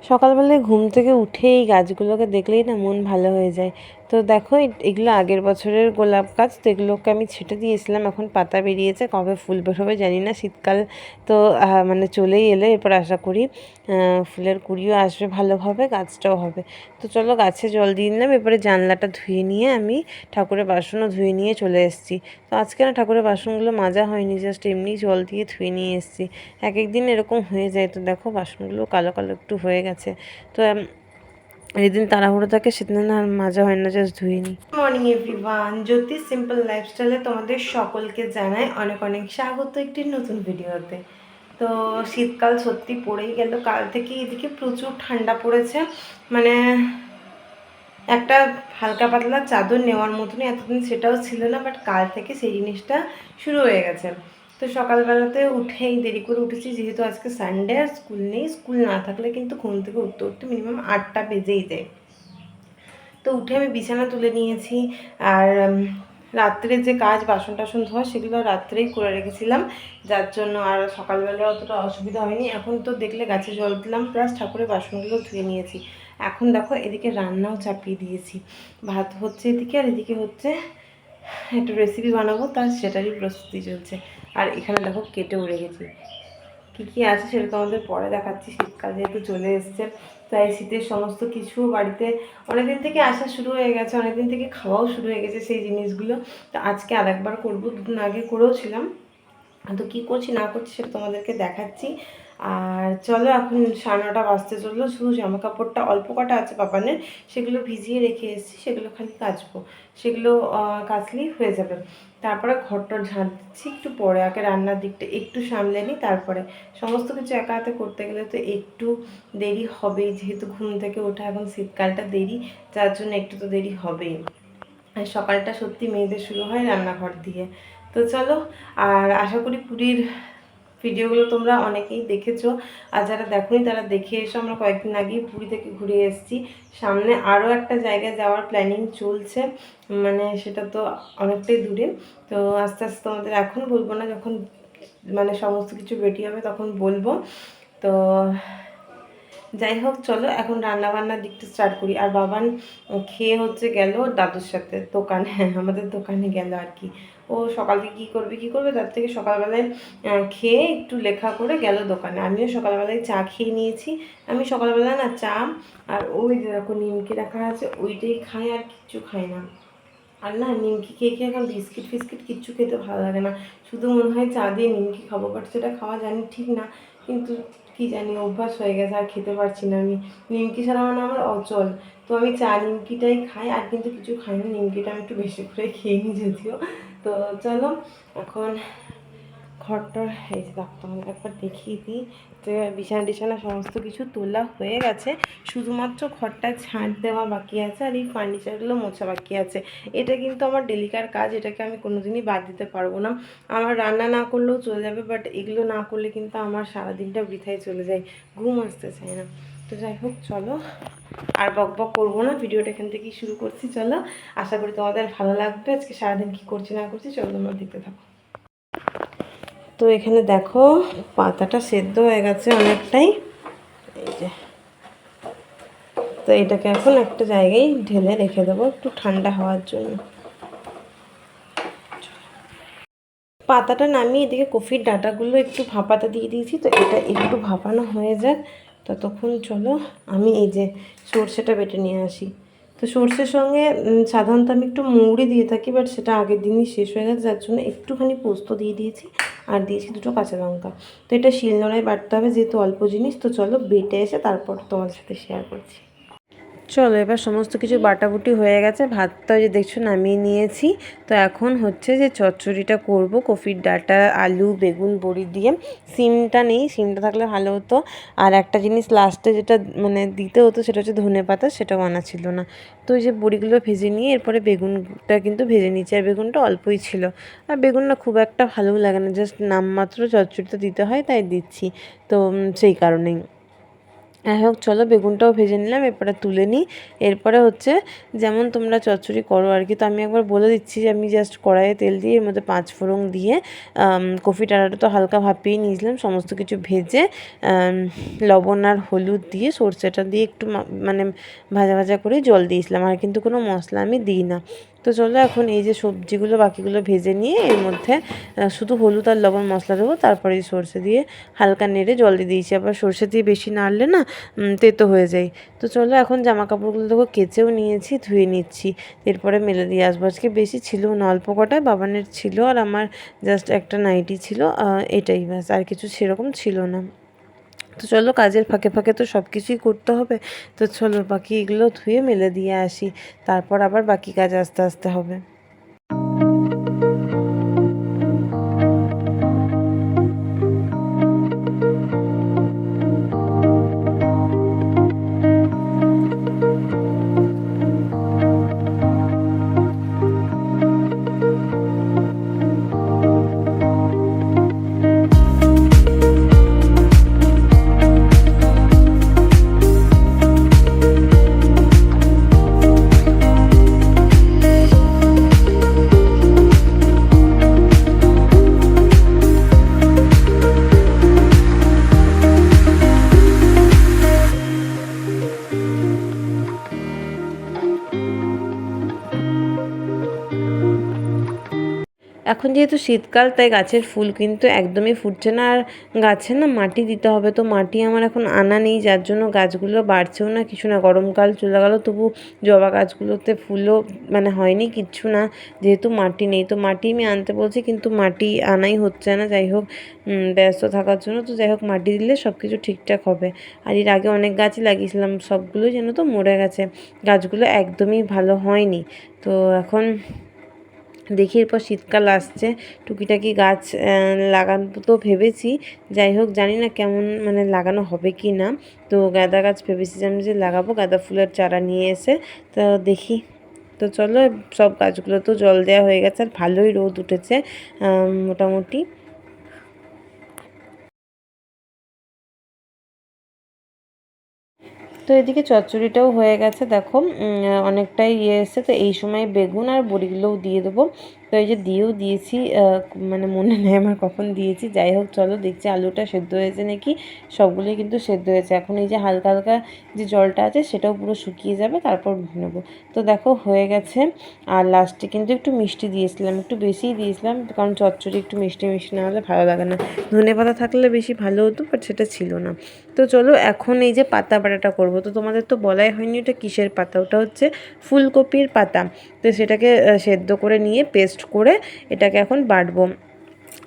সকালবেলায় ঘুম থেকে উঠে এই গাছগুলোকে দেখলেই না মন ভালো হয়ে যায়। তো দেখো এগুলো আগের বছরের গোলাপ গাছ, তো এগুলোকে আমি ছেটে দিয়েছিলাম, এখন পাতা বেরিয়েছে, কবে ফুল বেরোবে জানি না। শীতকাল তো মানে চলেই এলে, এরপর আশা করি ফুলের কুড়িও আসবে ভালোভাবে, গাছটাও হবে। তো চলো গাছে জল দিয়ে নিলাম, এরপরে জানলাটা ধুয়ে নিয়ে আমি ঠাকুরের বাসনও ধুয়ে নিয়ে চলে এসেছি। তো আজকে না ঠাকুরের বাসনগুলো মাজা হয়নি, জাস্ট এমনি জল দিয়ে ধুয়ে নিয়ে এসেছি। এক একদিন এরকম হয়ে যায়। তো দেখো বাসনগুলো কালো কালো একটু হয়ে গেছে। তো যেদিন তাড়াহুড়ো থাকে সেদিন আর মাজা হয় না, জাস্ট ধুয়ে নিই। মর্নিং এভরিওয়ান, জ্যোতি সিম্পল লাইফস্টাইলে তোমাদের সকলকে জানাই অনেক অনেক স্বাগত একটি নতুন ভিডিওতে। তো শীতকাল সত্যি পড়েই গেল, কাল থেকে এদিকে প্রচুর ঠান্ডা পড়েছে। মানে একটা হালকা পাতলা চাদর নেওয়ার মতনই এতদিন সেটাও ছিল না, বাট কাল থেকে সেই জিনিসটা শুরু হয়ে গেছে। তো সকালবেলাতে উঠেই দেরি করে উঠেছি, যেহেতু আজকে সানডে আর স্কুল নেই। স্কুল না থাকলে কিন্তু ঘুম থেকে উঠতে উঠতে মিনিমাম 8টা বেজেই যায়। তো উঠে আমি বিছানা তুলে নিয়েছি। আর রাত্রে যে কাজ বাসন টাসন ধোয়া সেগুলো রাত্রেই করে রেখেছিলাম, যার জন্য আর সকালবেলা অতটা অসুবিধা হয়নি। এখন তো দেখলে গাছে জল দিলাম, প্লাস ঠাকুরের বাসনগুলো ধুয়ে নিয়েছি। এখন দেখো এদিকে রান্নাও চাপিয়ে দিয়েছি, ভাত হচ্ছে এদিকে, আর এদিকে হচ্ছে একটা রেসিপি বানাবো, তার সেটারই প্রস্তুতি চলছে। আর এখানে দেখো কেটেও রেখেছি, কী কী আছে সেটা তোমাদের পরে দেখাচ্ছি। শীতকাল যেহেতু চলে এসছে, তাই শীতের সমস্ত কিছু বাড়িতে অনেকদিন থেকে আসা শুরু হয়ে গেছে, অনেকদিন থেকে খাওয়াও শুরু হয়ে গেছে সেই জিনিসগুলো। তো আজকে আরেকবার করবো, দুদিন আগে করেও ছিলাম। তো কী করছি না করছি সেটা তোমাদেরকে দেখাচ্ছি। আর চলো এখন 9:30 বাজতে চললো, শুধু জামা কাপড়টা অল্প কটা আছে পাপানের, সেগুলো ভিজিয়ে রেখে এসেছি, সেগুলো খালি কাচবো। সেগুলো কাচলেই হয়ে যাবে। তারপরে ঘরটা ঝাঁট দিচ্ছি একটু পরে, আগে রান্নার দিকটা একটু সামলে নিই, তারপরে সমস্ত কিছু একা হাতে করতে গেলে তো একটু দেরি হবেই, যেহেতু ঘুম থেকে ওঠা এখন শীতকালটা দেরি, যার জন্য একটু তো দেরি হবেই। আর সকালটা সত্যি মেয়েদের শুরু হয় রান্নাঘর দিয়ে। তো চলো, আর আশা করি পুরীর ভিডিওগুলো তোমরা অনেকেই দেখেছো, আর যারা দেখোনি তারা দেখে এসো। আমরা কয়েকদিন আগেই পুরী থেকে ঘুরে এসেছি, সামনে আরও একটা জায়গায় যাওয়ার প্ল্যানিং চলছে, মানে সেটা তো অনেকটাই দূরে। তো আস্তে আস্তে তোমাদের এখন বলবো না, যখন মানে সমস্ত কিছু রেডি হবে তখন বলবো। তো যাই হোক, চলো এখন রান্নাবান্নার দিকটা স্টার্ট করি। আর বাবান খেয়ে হচ্ছে গেল দাদুর সাথে দোকানে, আমাদের দোকানে গেল আর কি। ও সকালকে কী করবে তার থেকে সকালবেলায় খেয়ে একটু লেখা করে গেল দোকানে। আমিও সকালবেলায় চা খেয়ে নিয়েছি। আমি সকালবেলায় না চা আর ওই দেখো নিমকি রাখা আছে ওইটাই খাই, আর কিচ্ছু খাই না। আর না নিমকি খেয়ে খেয়ে এখন বিস্কিট ফিস্কিট কিচ্ছু খেতে ভালো লাগে না, শুধু মনে হয় চা দিয়ে নিমকি খাবো, বাট সেটা খাওয়া জানি ঠিক না, কিন্তু কি জানি অভ্যাস হয়ে গেছে, আর খেতে পারছি না আমি। নিমকি ছাড়া মানে আমার অচল। তো আমি চা নিমকিটাই খাই, আর কিন্তু কিছু খাই না। নিমকিটা আমি একটু বেশি করে খেয়ে নিই যদিও। তো চলো এখন ঘরটার এই যে দেখো তোমাদের একবার দেখিয়ে দিই। তো বিছানা টিছানা সমস্ত কিছু তোলা হয়ে গেছে, শুধুমাত্র ঘরটা ঝাঁট দেওয়া বাকি আছে, আর এই ফার্নিচারগুলো মোছা বাকি আছে। এটা কিন্তু আমার ডেলিকার কাজ, এটাকে আমি কোনোদিনই বাদ দিতে পারবো না। আমার রান্না না করলেও চলে যাবে, বাট এগুলো না করলে কিন্তু আমার সারাদিনটা বৃথায় চলে যায়, ঘুম আসতে চায় না। তো যাই হোক চলো, আর বক বক করবো না, ভিডিওটা এখান থেকেই শুরু করছি। চলো, আশা করি তোমাদের ভালো লাগবে। আজকে সারাদিন কী করছি না করছি চলো তোমরা দেখতে থাকো। তো এখানে দেখো পাতাটা সেদ্ধ হয়ে গেছে অনেকটাই, এই যে। তো এটাকে এখন একটা জায়গায় ঢেলে রেখে দেবো একটু ঠান্ডা হওয়ার জন্য। পাতাটা নামিয়ে এদিকে কফির ডাঁটাগুলো একটু ভাপাতে দিয়ে দিয়েছি, তো এটা একটু ভাপানো হয়ে যাক ততক্ষণ চলো আমি এই যে সর্ষেটা বেটে নিয়ে আসি। তো সর্ষের সঙ্গে সাধারণত আমি একটু মৌরি দিয়ে থাকি, বাট সেটা আগের দিনই শেষ হয়ে গেছে, যার জন্য একটুখানি পোস্ত দিয়ে দিয়েছি, আর দিয়েছি 2টো কাঁচা লঙ্কা। তো এটা শিলনোড়ায় বাটতে হবে, যেহেতু অল্প জিনিস। তো চলো বেটে এসে তারপর তোমাদের সাথে শেয়ার করছি। চলো এবার সমস্ত কিছু বাটাবুটি হয়ে গেছে, ভাতটা যে দেখছো নামিয়ে নিয়েছি। তো এখন হচ্ছে যে চচ্চড়িটা করব, কফির ডাঁটা আলু বেগুন বড়ি দিয়ে। সিমটা নেই, সিমটা থাকলে ভালো হতো। আর একটা জিনিস লাস্টে যেটা মানে দিতে হতো সেটা হচ্ছে ধনেপাতা, সেটাও আনা ছিল না। তো ওই যে বড়িগুলো ভেজে নিয়ে এরপরে বেগুনটা কিন্তু ভেজে নিয়েছি, আর বেগুনটা অল্পই ছিল। আর বেগুন না খুব একটা ভালোও লাগে না, জাস্ট নামমাত্র চচ্চড়িটা দিতে হয় তাই দিচ্ছি। তো সেই কারণেই হোক চলো বেগুনটাও ভেজে নিলাম, এরপরে তুলে নিই। এরপরে হচ্ছে যেমন তোমরা চচ্চড়ি করো আর কি, তো আমি একবার বলে দিচ্ছি যে আমি জাস্ট কড়াইয়ে তেল দিয়ে এর মধ্যে 5 ফোড়ন দিয়ে কফি ডাঁটাটা তো হালকা ভাপিয়ে নিয়েছিলাম, সমস্ত কিছু ভেজে লবণ আর হলুদ দিয়ে সরষেটা দিয়ে একটু মানে ভাজা ভাজা করে জল দিয়েছিলাম, আর কিন্তু কোনো মশলা আমি দিই না। তো চলো এখন এই যে সবজিগুলো বাকিগুলো ভেজে নিয়ে এর মধ্যে শুধু হলুদ আর লবণ মশলা দেবো, তারপরে এই সরষে দিয়ে হালকা নেড়ে জল দিয়ে দিয়েছি। আবার সরষে দিয়ে বেশি নাড়লে না তেতো হয়ে যায়। তো চলো এখন জামা কাপড়গুলো দেখো কেচেও নিয়েছি, ধুয়ে নিচ্ছি, এরপরে মেলে দিয়ে আসবো। আজকে বেশি ছিল না, অল্প কটায় বাবানের ছিল আর আমার জাস্ট একটা নাইটি ছিল, এটাই ব্যাস, আর কিছু সেরকম ছিল না। তো চলো কাজের ফাঁকে ফাঁকে তো সব কিছুই করতে হবে, তো চলো বাকি এগুলো ধুয়ে মেলে দিয়ে আসি, তারপর আবার বাকি কাজ আস্তে আস্তে হবে। এখন যেহেতু শীতকাল তাই গাছের ফুল কিন্তু একদমই ফুটছে না, আর গাছে না মাটি দিতে হবে, তো মাটি আমার এখন আনা নেই, যার জন্য গাছগুলো বাড়ছেও না কিছু না। গরমকাল চলে গেল তবু জবা গাছগুলোতে ফুলও মানে হয়নি কিচ্ছু না, যেহেতু মাটি নেই। তো মাটি আমি আনতে বলছি কিন্তু মাটি আনাই হচ্ছে না, যাই হোক ব্যস্ত থাকার জন্য। তো যাই হোক মাটি দিলে সব কিছু ঠিকঠাক হবে। আর এর আগে অনেক গাছই লাগিয়েছিলাম, সবগুলোই যেন তো মরে গেছে, গাছগুলো একদমই ভালো হয়নি। তো এখন দেখি এরপর শীতকাল আসছে, টুকিটাকি গাছ লাগানো তো ভেবেছি, যাই হোক জানি না কেমন মানে লাগানো হবে কি না। তো গাঁদা গাছ ভেবেছি যে আমি যে লাগাবো, গাঁদা ফুলের চারা নিয়ে এসে, তো দেখি। তো চলো সব গাছগুলো তো জল দেওয়া হয়ে গেছে, আর ভালোই রোদ উঠেছে মোটামুটি। তো এদিকে চচ্চড়িটাও হয়ে গেছে দেখো, অনেকটাই এসছে। তো এই সময় বেগুন আর বড়িগুলোও দিয়ে দেবো। তো এই যে দিয়েও দিয়েছি, মানে মনে নেই আমার কখন দিয়েছি, যাই হোক চলো দেখছি আলুটা সেদ্ধ হয়েছে নাকি। সবগুলোই কিন্তু সেদ্ধ হয়েছে, এখন এই যে হালকা হালকা যে জলটা আছে সেটাও পুরো শুকিয়ে যাবে, তারপর নেবো। তো দেখো হয়ে গেছে। আর লাস্টে কিন্তু একটু মিষ্টি দিয়েছিলাম, একটু বেশিই দিয়েছিলাম, কারণ চচ্চড়ি একটু মিষ্টি মিষ্টি না হলে ভালো লাগে না। ধনেপাতা থাকলে বেশি ভালো হতো, বাট সেটা ছিল না। তো চলো এখন এই যে পাতা বাটাটা করবো, তো তোমাদের তো বলাই হয়নি ওটা কিসের পাতা, ওটা হচ্ছে ফুলকপির পাতা। তো সেটাকে সেদ্ধ করে নিয়ে পেস্ট করে এটাকে এখন বাটবো।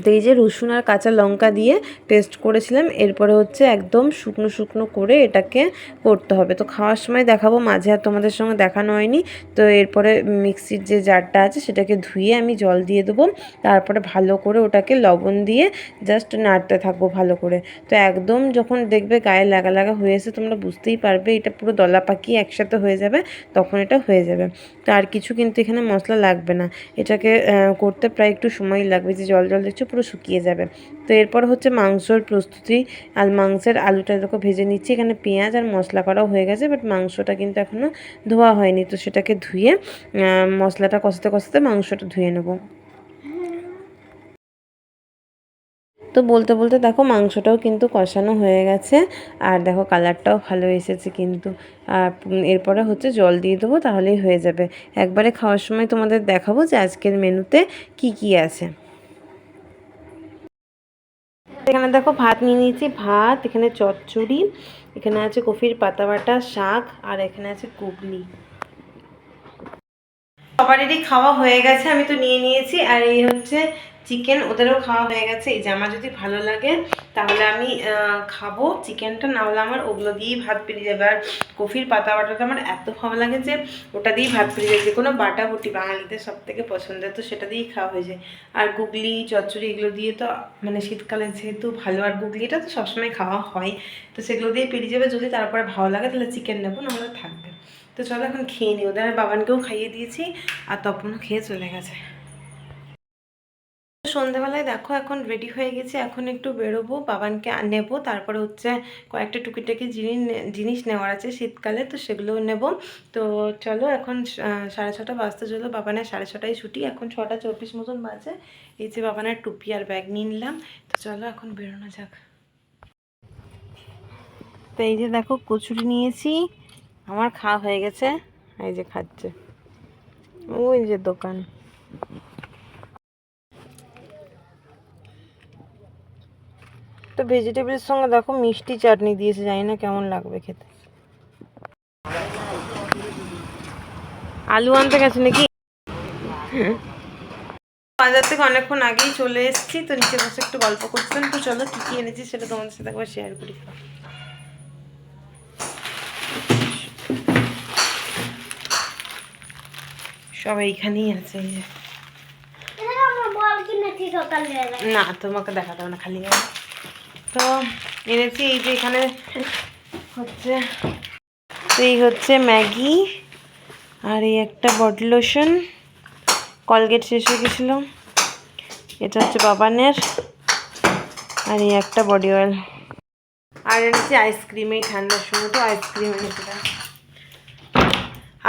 তো এই যে রসুন আর কাঁচা লঙ্কা দিয়ে পেস্ট করেছিলাম, এরপরে হচ্ছে একদম শুকনো শুকনো করে এটাকে করতে হবে। তো খাওয়ার সময় দেখাবো, মাঝে আর তোমাদের সঙ্গে দেখানো হয়নি। তো এরপরে মিক্সির যে জারটা আছে সেটাকে ধুয়ে আমি জল দিয়ে দেবো, তারপরে ভালো করে ওটাকে লবণ দিয়ে জাস্ট নাড়তে থাকবো ভালো করে। তো একদম যখন দেখবে গায়ে লাগা লাগা হয়ে এসে, তোমরা বুঝতেই পারবে এটা পুরো দলা পাকিয়ে একসাথে হয়ে যাবে, তখন এটা হয়ে যাবে। তো আর কিছু কিন্তু এখানে মশলা লাগবে না, এটাকে করতে প্রায় একটু সময় লাগবে, যে জল জল দেখছো পুরো শুকিয়ে যাবে। তো এরপর হচ্ছে মাংসর প্রস্তুতি, আর মাংসের আলুটা এরকম ভেজে নিচ্ছি, এখানে পেঁয়াজ আর মশলা করাও হয়ে গেছে, বাট মাংসটা কিন্তু এখনও ধোয়া হয়নি। তো সেটাকে ধুয়ে মশলাটা কষাতে কষাতে মাংসটা ধুয়ে নেবো। তো বলতে বলতে দেখো মাংসটাও কিন্তু কষানো হয়ে গেছে, আর দেখো কালারটাও ভালো এসেছে কিন্তু। আর এরপরে হচ্ছে জল দিয়ে দেবো, তাহলেই হয়ে যাবে। একবারে খাওয়ার সময় তোমাদের দেখাবো যে আজকের মেনুতে কি কি আছে। এখানে দেখো ভাত নিয়ে নিয়েছি, ভাত, এখানে চচ্চড়ি, এখানে আছে কফির পাতা বাটা, শাক, আর এখানে আছে গুগলি। সবারই খাওয়া হয়ে গেছে, আমি তো নিয়ে নিয়েছি। আর এই হচ্ছে চিকেন, ওদেরও খাওয়া হয়ে গেছে। এই যে আমার যদি ভালো লাগে তাহলে আমি খাবো চিকেনটা, না হলে আমার ওগুলো দিয়েই ভাত পেরিয়ে যাবে। আর কফির পাতা বাটাটা আমার এত ভালো লাগে যে ওটা দিয়েই ভাত পেরিয়ে যায়, যে কোনো বাটা বুটি বাঙালিদের সব থেকে পছন্দের, তো সেটা দিয়েই খাওয়া হয়ে যায়। আর গুগলি চচ্চড়ি এগুলো দিয়ে তো মানে শীতকালে যেহেতু ভালো, আর গুগলিটা তো সবসময় খাওয়া হয়, তো সেগুলো দিয়ে পেরিয়ে যাবে। যদি তারপরে ভালো লাগে তাহলে চিকেন নেবো, নাহলে থাকবে। তো চলো এখন খেয়ে নিই, ওদের বাবানকেও খাইয়ে দিয়েছি, আর তপনও খেয়ে চলে গেছে। সন্ধ্যাবেলায় দেখো এখন রেডি হয়ে গেছি, এখন একটু বেরোবো, বাবানকে নেব, তারপরে হচ্ছে কয়েকটা টুকিটাকি জিনিস নেওয়ার আছে শীতকালে, তো সেগুলোও নেব। তো চলো এখন 6:30 বাজতে চলো, বাবানের 6:30টায় ছুটি, এখন 6:24 মতন বাজে। এই যে বাবানের টুপি আর ব্যাগ নিয়ে নিলাম, তো চলো এখন বেরোনো যাক। তো এই যে দেখো কচুরি নিয়েছি, আমার খাওয়া হয়ে গেছে, এই যে খাচ্ছে, ওই যে দোকান। তো ভেজিটেবলের সঙ্গে দেখো মিষ্টি চাটনি দিয়েছে, জানি না কেমন লাগবে খেতে। আলু আনতে গেছে নাকি? বাজার থেকে অনেকক্ষণ আগেই চলে এসেছি, তো নিচে বসে একটু গল্প করছিলাম। তো চলো কী কী এনেছি সেটা তোমাদের সাথে একবার শেয়ার করি। সব এইখানেই আছে। না তোমাকে দেখাতে হবে না, খালি তো এনেছি এই যে এখানে হচ্ছে, এই হচ্ছে ম্যাগি, আর এই একটা বডি লোশন, কলগেট শেষ হয়ে গেছিল, এটা হচ্ছে বাবানের, আর এই একটা বডি অয়েল, আর এনেছি আইসক্রিম, এই ঠান্ডার সময় তো আইসক্রিম এনেছিলাম।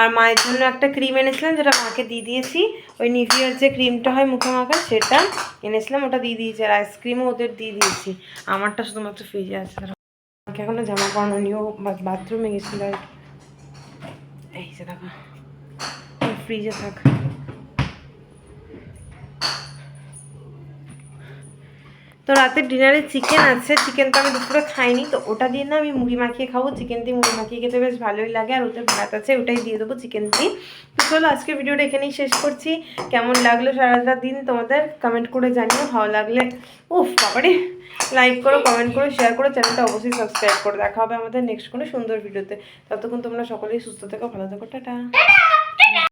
আর মায়ের জন্য একটা ক্রিম এনেছিলাম, যেটা মাকে দিয়ে দিয়েছি, ওই নিভিয়ার যে ক্রিমটা হয় মুখে মাখার, সেটা এনেছিলাম, ওটা দিয়ে দিয়েছি, আর আইসক্রিমও ওদের দিয়ে দিয়েছি। আমারটা শুধুমাত্র ফ্রিজে আছে, আমাকে এখনো জামা পরানো নিয়েও বাথরুমে গেছিল, এই যে দেখো ফ্রিজে থাক। তো রাতের ডিনারে চিকেন আছে, চিকেন তো আমি দুপুরে খাইনি, তো ওটা দিয়ে না আমি মুড়ি মাখিয়ে খাবো, চিকেন দিয়ে মুড়ি মাখিয়ে খেতে বেশ ভালোই লাগে, আর ওতে ভাত আছে, ওটাই দিয়ে দেবো চিকেন দিয়ে। তো চলো আজকের ভিডিওটা এখানেই শেষ করছি। কেমন লাগলো সারাটা দিন তোমাদের কমেন্ট করে জানিও, ভালো লাগলে বাবারে লাইক করো, কমেন্ট করো, শেয়ার করো, চ্যানেলটা অবশ্যই সাবস্ক্রাইব করো। দেখা হবে আমাদের নেক্সট কোনো সুন্দর ভিডিওতে। ততক্ষণ তোমরা সকলেই সুস্থ থেকো, ভালো থেকো, টাটা।